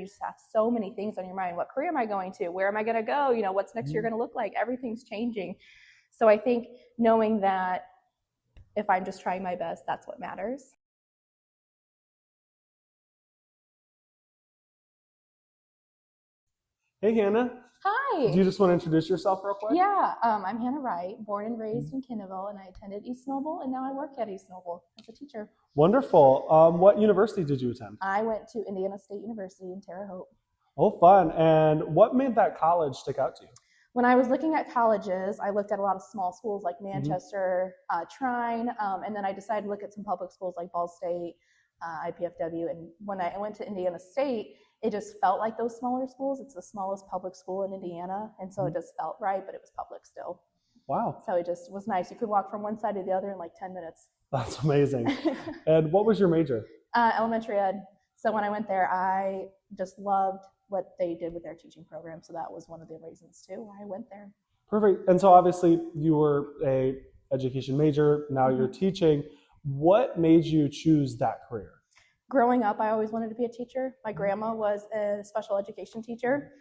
You just have so many things on your mind. What career am I going to? Where am I going to go? What's next year going to look like? Everything's changing. So I think knowing that if I'm just trying my best, that's what matters. Hey, Hannah. Do Hi. you just want to introduce yourself real quick? Yeah, I'm Hannah Wright, born and raised in Kinneville, and I attended East Noble, and now I work at East Noble as a teacher. Wonderful. What university did you attend? I went to Indiana State University in Terre Haute. Oh, fun. And what made that college stick out to you? When I was looking at colleges, I looked at a lot of small schools like Mm-hmm. Manchester, Trine, and then I decided to look at some public schools like Ball State, IPFW. And when I went to Indiana State, it just felt like those smaller schools. It's the smallest public school in Indiana, and so it just felt right, but it was public still. Wow, So it just was nice. You could walk from one side to the other in like 10 minutes. that's amazing. And what was your major? Elementary ed. So when I went there, I just loved what they did with their teaching program. So that was one of the reasons too why I went there. Perfect. And so obviously you were a education major, now you're teaching. What made you choose that career? Growing up, I always wanted to be a teacher. My grandma was a special education teacher.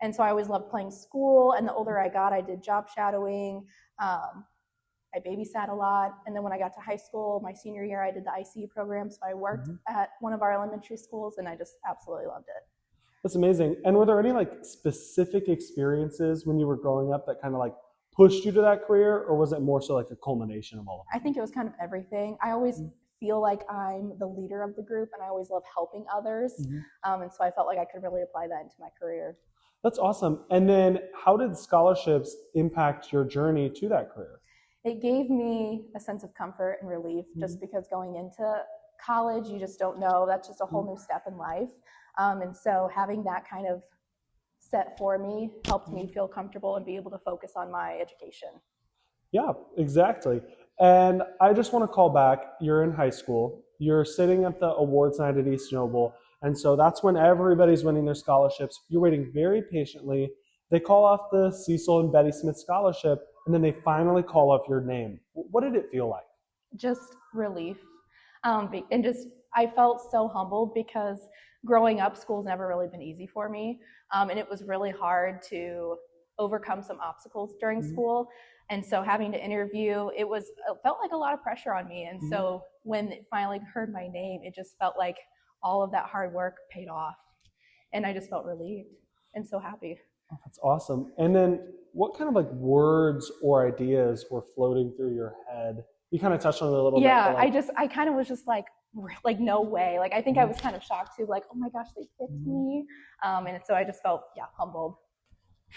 And so I always loved playing school. And the older I got, I did job shadowing. I babysat a lot. And then when I got to high school, my senior year, I did the ICU program. So I worked at one of our elementary schools, and I just absolutely loved it. That's amazing. And were there any like specific experiences when you were growing up that kind of like pushed you to that career, or was it more so like a culmination of all of I think it was kind of everything. I always feel like I'm the leader of the group, and I always love helping others. And so I felt like I could really apply that into my career. That's awesome. And then how did scholarships impact your journey to that career? It gave me a sense of comfort and relief just because going into college, you just don't know. That's just a whole new step in life. And so having that kind of set for me helped me feel comfortable and be able to focus on my education. Yeah, exactly. And I just want to call back, you're in high school, you're sitting at the awards night at East Noble, and so that's when everybody's winning their scholarships. You're waiting very patiently. They call off the Cecil and Betty Smith scholarship, and then they finally call off your name. What did it feel like? Just relief. And just, I felt so humbled because growing up, school's never really been easy for me. And it was really hard to overcome some obstacles during school. And so having to interview, it felt like a lot of pressure on me. And so when it finally heard my name, it just felt like all of that hard work paid off. And I just felt relieved and so happy. Oh, that's awesome. And then what kind of like words or ideas were floating through your head? You kind of touched on it a little bit. Yeah, Like, I kind of was just like no way. Like I think I was kind of shocked too, like, oh my gosh, they picked me. And so I just felt, humbled.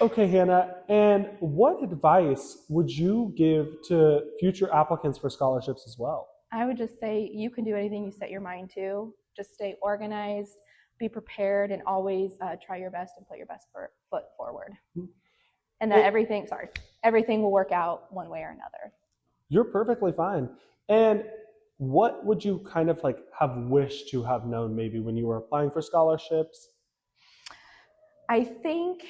okay, Hannah, and what advice would you give to future applicants for scholarships as well? I would just say you can do anything you set your mind to. Just stay organized, be prepared, and always try your best and put your best foot forward. And that everything will work out one way or another. You're perfectly fine. And what would you kind of like have wished to have known maybe when you were applying for scholarships? I think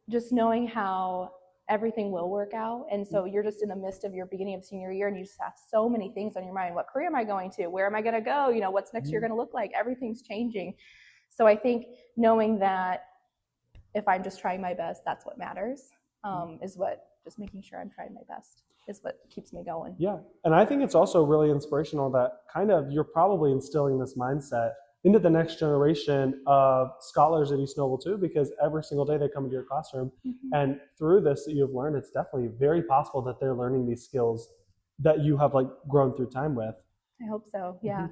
just knowing how everything will work out. And so you're just in the midst of your beginning of senior year, and you just have so many things on your mind. What career am I going to? Where am I going to go? What's next year going to look like? Everything's changing. So I think knowing that if I'm just trying my best, that's what matters, is what just making sure I'm trying my best is what keeps me going. Yeah. And I think it's also really inspirational that kind of you're probably instilling this mindset into the next generation of scholars at East Noble too, because every single day they come into your classroom and through this that you've learned, it's definitely very possible that they're learning these skills that you have like grown through time with. I hope so. Yeah.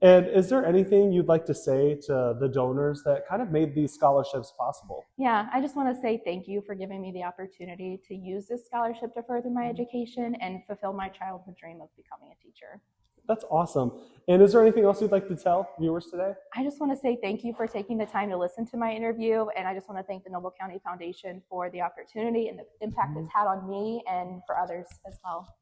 And is there anything you'd like to say to the donors that kind of made these scholarships possible? Yeah, I just want to say thank you for giving me the opportunity to use this scholarship to further my education and fulfill my childhood dream of becoming a teacher. That's awesome. And is there anything else you'd like to tell viewers today? I just want to say thank you for taking the time to listen to my interview. And I just want to thank the Noble County Foundation for the opportunity and the impact it's had on me and for others as well.